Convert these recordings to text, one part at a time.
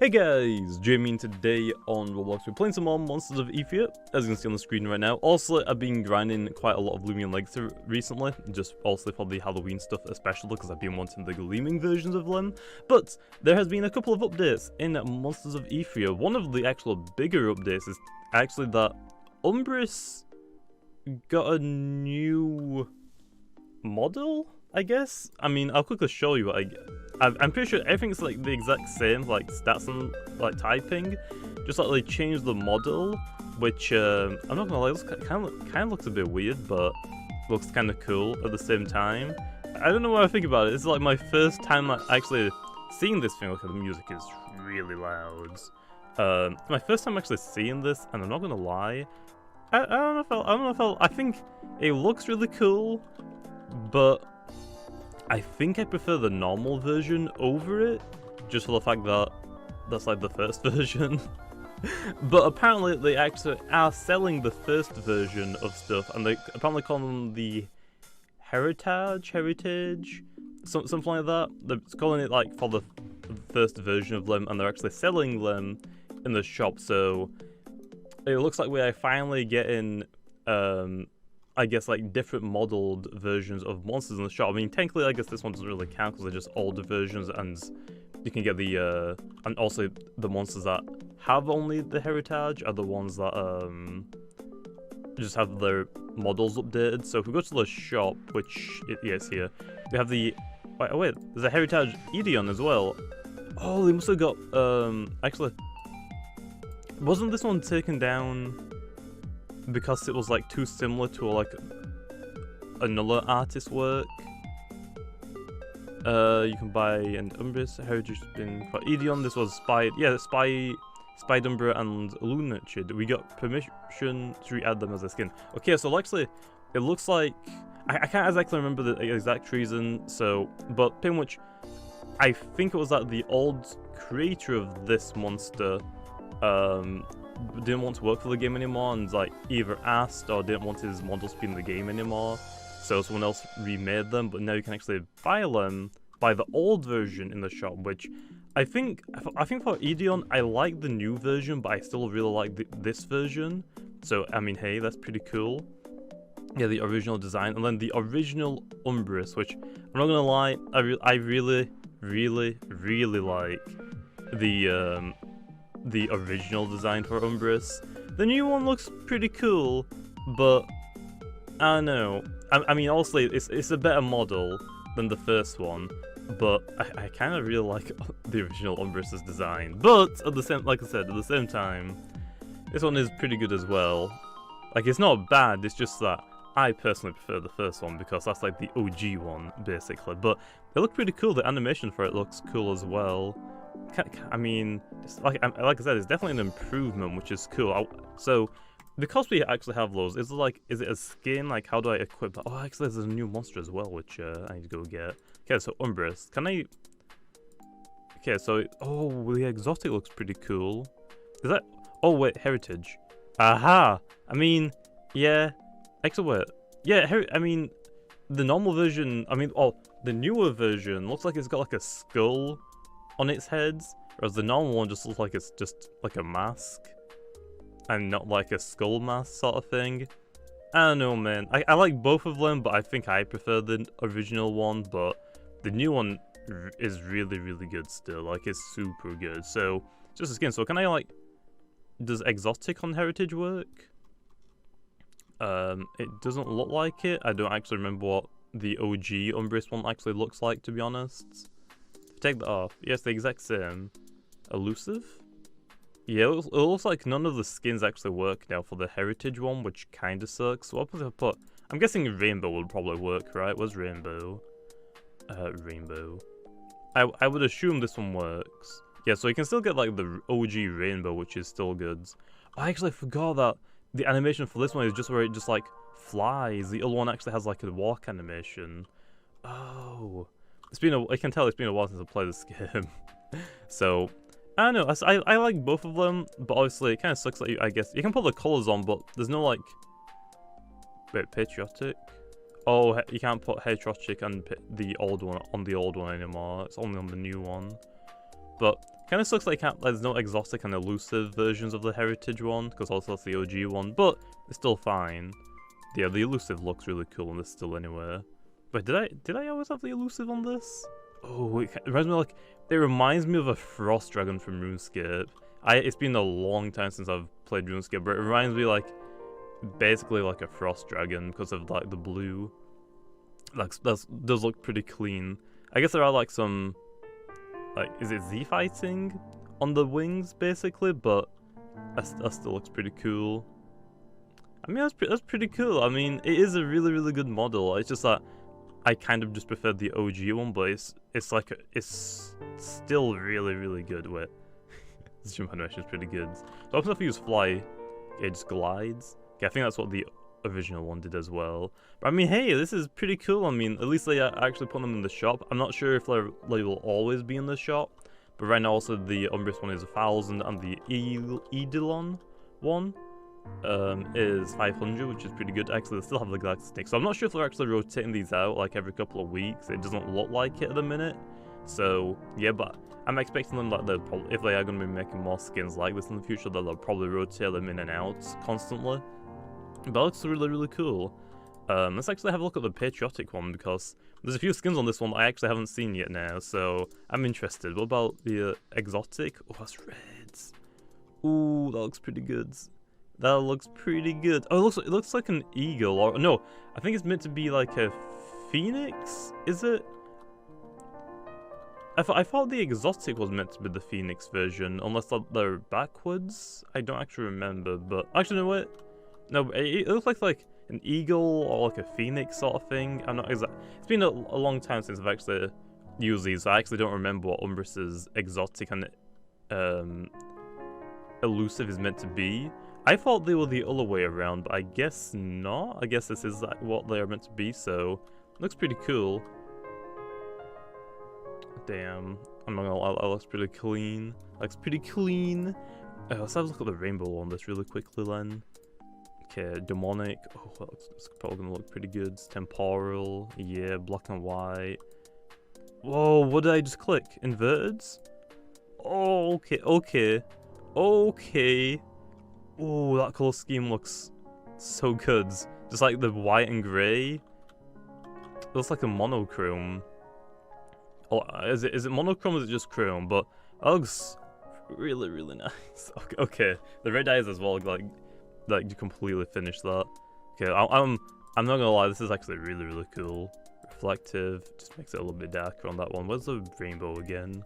Hey guys, Jamiy, and today on Roblox we're playing some more Monsters of Etheria, as you can see on the screen right now. Also, I've been grinding quite a lot of Lumion Legacy recently, just also for the Halloween stuff especially, because I've been wanting the gleaming versions of them. But there has been a couple of updates in Monsters of Etheria. One of the actual bigger updates is actually that UMBRIS got a new model, I guess. I mean, I'll quickly show you what I'm pretty sure everything's like the exact same, like stats and like typing, just like they changed the model, which I'm not gonna lie, it kind of looks a bit weird, but looks kind of cool at the same time. I don't know what I think about it. It's like my first time like actually seeing this thing. Look, the music is really loud. It's my first time actually seeing this, and I'm not gonna lie, I don't know if I think it looks really cool, but I think I prefer the normal version over it, just for the fact that that's like the first version. But apparently they actually are selling the first version of stuff, and they apparently call them the heritage, something like that. They're calling it like for the first version of them, and they're actually selling them in the shop. So it looks like we are finally getting I guess like different modeled versions of monsters in the shop. I mean, technically I guess this one doesn't really count because they're just older versions, and you can get the and also the monsters that have only the heritage are the ones that just have their models updated. So if we go to the shop, which it's here, we have the wait, there's a heritage Etheria as well. Oh, they must have got actually, wasn't this one taken down because it was like too similar to like another artist's work? You can buy an UMBRIS heritage spin for Etheria. This was Spidumbra and Lunatured. We got permission to re-add them as a skin. Okay, so actually it looks like I can't exactly remember the exact reason, so but pretty much I think it was that the old creator of this monster didn't want to work for the game anymore, and like either asked or didn't want his models to be in the game anymore, so someone else remade them. But now you can actually buy the old version in the shop, which I think for Etheria I like the new version, but I still really like this version. So I mean, hey, that's pretty cool. Yeah, the original design, and then the original UMBRIS, which I'm not gonna lie, I really like the original design for UMBRIS. The new one looks pretty cool, but I don't know. I mean, honestly, it's a better model than the first one, but I kind of really like the original UMBRIS's design. But at the same, like I said, at the same time, this one is pretty good as well. Like, it's not bad. It's just that I personally prefer the first one because that's like the OG one, basically. But they look pretty cool. The animation for it looks cool as well. I mean, like I said, it's definitely an improvement, which is cool. So, because we actually have those, is it a skin? Like, how do I equip that? Oh, actually, there's a new monster as well, which I need to go get. Okay, so UMBRIS. Can I? Okay, so oh, the exotic looks pretty cool. Is that? Oh wait, heritage. Aha! I mean, yeah. Actually, wait. Yeah, I mean, the normal version. I mean, oh, the newer version looks like it's got like a skull on its heads, whereas the normal one just looks like it's just like a mask and not like a skull mask sort of thing. I don't know, man. I like both of them, but I think I prefer the original one. But the new one is really good still. Like, it's super good. So just a skin. So can I like, does exotic on heritage work? It doesn't look like it. I don't actually remember what the OG UMBRIS one actually looks like, to be honest. Take that off. Yes, the exact same. Elusive? Yeah, it looks like none of the skins actually work now for the heritage one, which kind of sucks. So what if I put? I'm guessing rainbow would probably work, right? Where's rainbow? Rainbow. I would assume this one works. Yeah, so you can still get like the OG rainbow, which is still good. I actually forgot that the animation for this one is just where it just like flies. The other one actually has like a walk animation. Oh. I can tell it's been a while since I played this game. So, I don't know, I like both of them, but obviously it kind of sucks that I guess, you can put the colours on, but there's no like, wait, patriotic? Oh, you can't put patriotic and the old one on the old one anymore, it's only on the new one. but kind of sucks like there's no exotic and elusive versions of the heritage one, because also that's the OG one, but it's still fine. Yeah, the elusive looks really cool on this still anyway. But did I always have the elusive on this? Oh, it reminds me of a frost dragon from RuneScape. It's been a long time since I've played RuneScape, but it reminds me like basically like a frost dragon because of like the blue. Like that does look pretty clean. I guess there are like some, like, is it Z fighting on the wings basically, but that still looks pretty cool. I mean, that's pretty cool. I mean, it is a really good model. It's just that I kind of just prefer the OG one, but it's still really good. Wait, this jump animation is pretty good. So often if you use fly, it just glides. Okay, I think that's what the original one did as well. But I mean, hey, this is pretty cool. I mean, at least they actually put them in the shop. I'm not sure if they will always be in the shop, but right now also the UMBRIS one is 1,000 and the Eidolon one is 500, which is pretty good. Actually, they still have the Galactic Stick, so I'm not sure if they're actually rotating these out like every couple of weeks. It doesn't look like it at the minute. So yeah, but I'm expecting them that if they are going to be making more skins like this in the future, that they'll probably rotate them in and out constantly. But that looks really cool. Let's actually have a look at the patriotic one, because there's a few skins on this one that I actually haven't seen yet now, so I'm interested. What about the exotic? Oh, that's reds. Ooh, that looks pretty good. That looks pretty good. Oh, it looks like an eagle, or no, I think it's meant to be like a phoenix. Is it? I thought the exotic was meant to be the phoenix version, unless they're backwards. I don't actually remember, but actually, no, wait. No, it looks like an eagle or like a phoenix sort of thing. I'm not exact. It's been a long time since I've actually used these. So I actually don't remember what UMBRIS's exotic and elusive is meant to be. I thought they were the other way around, but I guess not. I guess this is like what they are meant to be. So looks pretty cool. Damn, I'm not gonna lie, that looks pretty clean. Looks pretty clean. Let's have a look at the rainbow on this really quickly then. Okay, demonic. Oh, that's probably gonna look pretty good. Temporal, yeah, black and white. Whoa, what did I just click? Inverted? Oh, okay. Oh, that color scheme looks so good. Just like the white and grey. It looks like a monochrome. Oh, is it monochrome or is it just chrome? But that looks really nice. Okay, the red eyes as well, like you completely finished that. Okay, I'm not gonna lie, this is actually really cool. Reflective, just makes it a little bit darker on that one. Where's the rainbow again?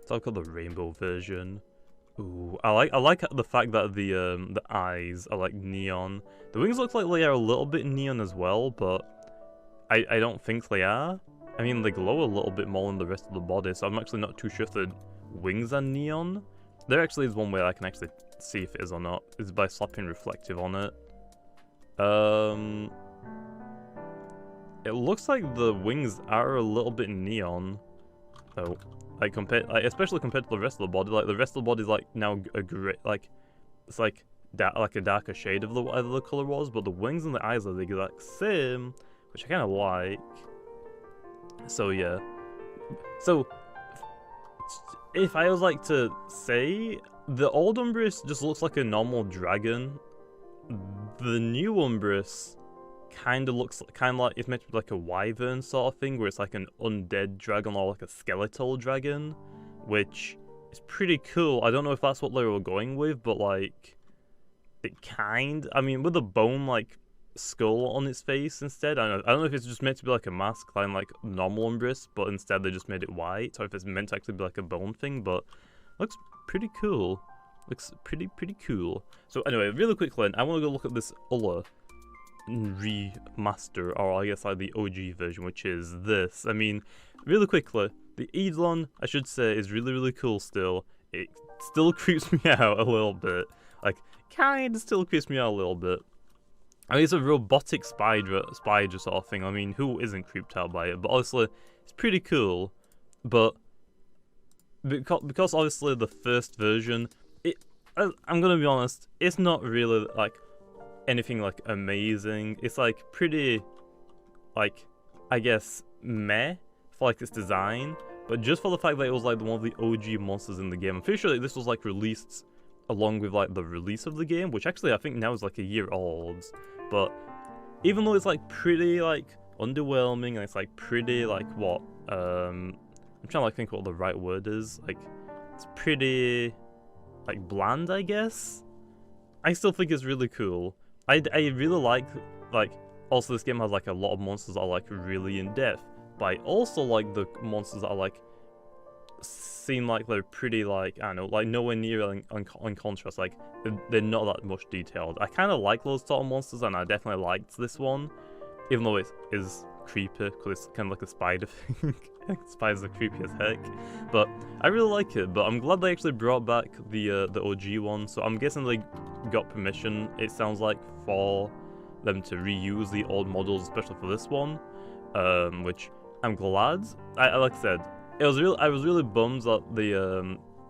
It's like the rainbow version. Ooh, I like the fact that the eyes are like neon. The wings look like they are a little bit neon as well, but I don't think they are. I mean, they glow a little bit more than the rest of the body, so I'm actually not too sure if the wings are neon. There actually is one way I can actually see if it is or not, is by slapping reflective on it. It looks like the wings are a little bit neon, though. Like especially compared to the rest of the body. Like the rest of the body is like now a gray, like it's like a darker shade of whatever the color was, but the wings and the eyes are the exact same, which I kind of like. So yeah. So if I was like to say, the old UMBRIS just looks like a normal dragon. The new UMBRIS kind of looks like it's meant to be like a wyvern sort of thing, where it's like an undead dragon or like a skeletal dragon, which is pretty cool. I don't know if that's what they were going with, but like I mean, with a bone like skull on its face instead. I don't know if it's just meant to be like a mask like normal UMBRIS, but instead they just made it white, or if it's meant to actually be like a bone thing, but looks pretty cool. Looks pretty cool. So anyway, really quickly, I want to go look at this other remaster, or I guess like the OG version, which is this. I mean, really quickly, the Eidolon, I should say, is really cool still. It still creeps me out a little bit. Like, kind of still creeps me out a little bit. I mean, it's a robotic spider sort of thing. I mean, who isn't creeped out by it? But honestly, it's pretty cool. But because obviously the first version, I'm gonna be honest, it's not really like anything like amazing. It's like pretty, like, I guess, meh for like its design. but just for the fact that it was like one of the OG monsters in the game. I'm pretty sure that this was like released along with like the release of the game, which actually I think now is like a year old. But even though it's like pretty like underwhelming and it's like pretty like what I'm trying to like think what the right word is, like it's pretty like bland, I guess. I still think it's really cool. I really like also this game has like a lot of monsters that are like really in depth, but I also like the monsters that are like seem like they're pretty like, I don't know, like nowhere near on contrast, like they're not that much detailed. I kind of like those sort of monsters, and I definitely liked this one, even though it is creepy because it's kind of like a spider thing. Spiders are creepy as heck, but I really like it. But I'm glad they actually brought back the OG one, so I'm guessing they got permission, it sounds like, for them to reuse the old models, especially for this one, which I'm glad. Like I said, I was really bummed that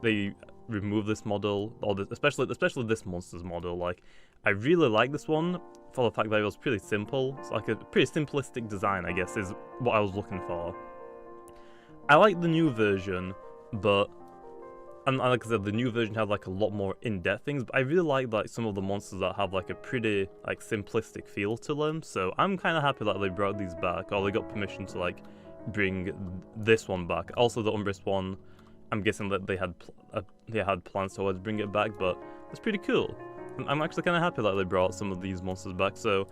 they removed this model, or especially this monster's model. Like, I really like this one for the fact that it was pretty simple. It's like a pretty simplistic design, I guess, is what I was looking for. I like the new version, but and like I said, the new version has like a lot more in-depth things, but I really like some of the monsters that have like a pretty like simplistic feel to them. So I'm kind of happy that they brought these back, or they got permission to like bring this one back. Also the UMBRIS one, I'm guessing that they had plans to always bring it back, but it's pretty cool. I'm actually kind of happy that they brought some of these monsters back. So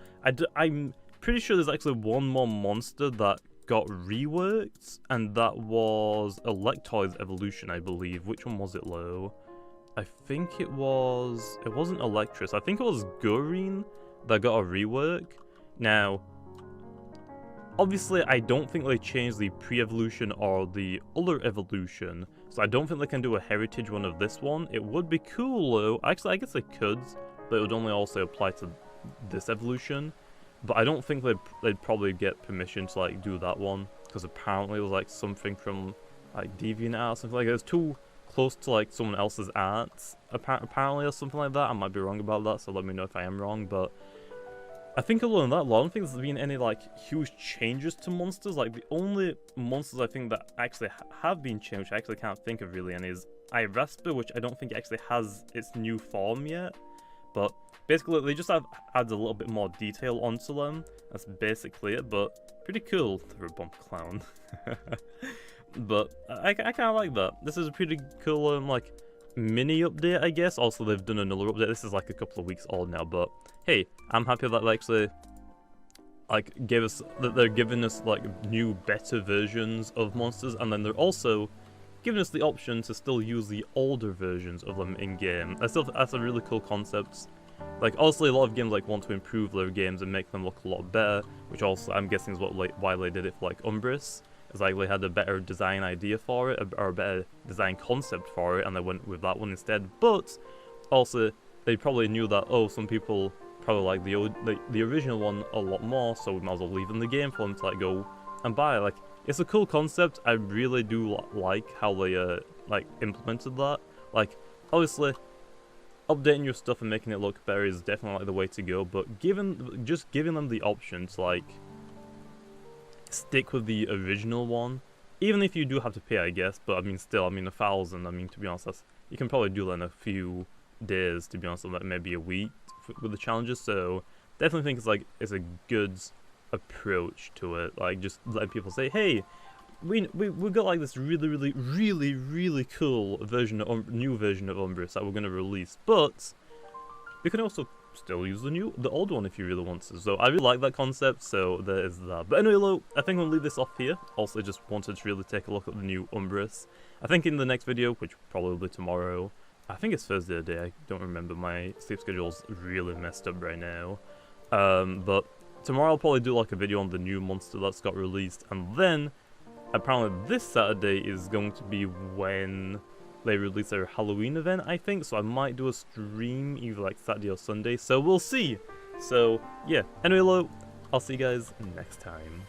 I'm pretty sure there's actually one more monster that got reworked, and that was Electoid's evolution, I believe. Which one was it, Lo? I think it wasn't Electrus. I think it was Gurine that got a rework. Now, obviously, I don't think they changed the pre-evolution or the other evolution, so I don't think they can do a heritage one of this one. It would be cool, though. Actually, I guess they could, but it would only also apply to this evolution. But I don't think they'd probably get permission to like do that one, because apparently it was like something from like DeviantArt or something like that. It's too close to like someone else's art, apparently, or something like that. I might be wrong about that, so let me know if I am wrong. But I think other than that, I don't think there's been any like huge changes to monsters. Like the only monsters I think that actually have been changed, which I actually can't think of really any, is Irasper, which I don't think actually has its new form yet. But basically, they just adds a little bit more detail onto them. That's basically it, but pretty cool. They're a bump clown. But I kind of like that. This is a pretty cool like mini update, I guess. Also, they've done another update. This is like a couple of weeks old now, but hey, I'm happy that they actually like they're giving us like new, better versions of monsters, and then they're also giving us the option to still use the older versions of them in game. That's a really cool concept. Like, obviously, a lot of games like want to improve their games and make them look a lot better, which also I'm guessing is why they did it for like UMBRIS. It's like they had a better design idea for it, or a better design concept for it, and they went with that one instead. But also, they probably knew that, oh, some people probably like the original one a lot more, so we might as well leave in the game for them to like go and buy. Like, it's a cool concept. I really do like how they like implemented that. Like, obviously, updating your stuff and making it look better is definitely like the way to go, but just giving them the option to like stick with the original one, even if you do have to pay, I guess. But I mean, still, I mean, 1,000. I mean, to be honest, you can probably do that in a few days. To be honest, like maybe a week with the challenges. So definitely think it's a good approach to it. Like, just letting people say, hey, we got like this really cool version of new version of UMBRIS that we're gonna release, but we can also still use the old one if you really want to. So I really like that concept, so there is that. But anyway, I think we'll leave this off here. Also, just wanted to really take a look at the new UMBRIS. I think in the next video, which probably will be tomorrow, I think it's Thursday today, I don't remember, my sleep schedule's really messed up right now. But tomorrow I'll probably do like a video on the new monster that's got released, and then apparently this Saturday is going to be when they release their Halloween event, I think, so I might do a stream either like Saturday or Sunday, so we'll see. So yeah, anyway, I'll see you guys next time.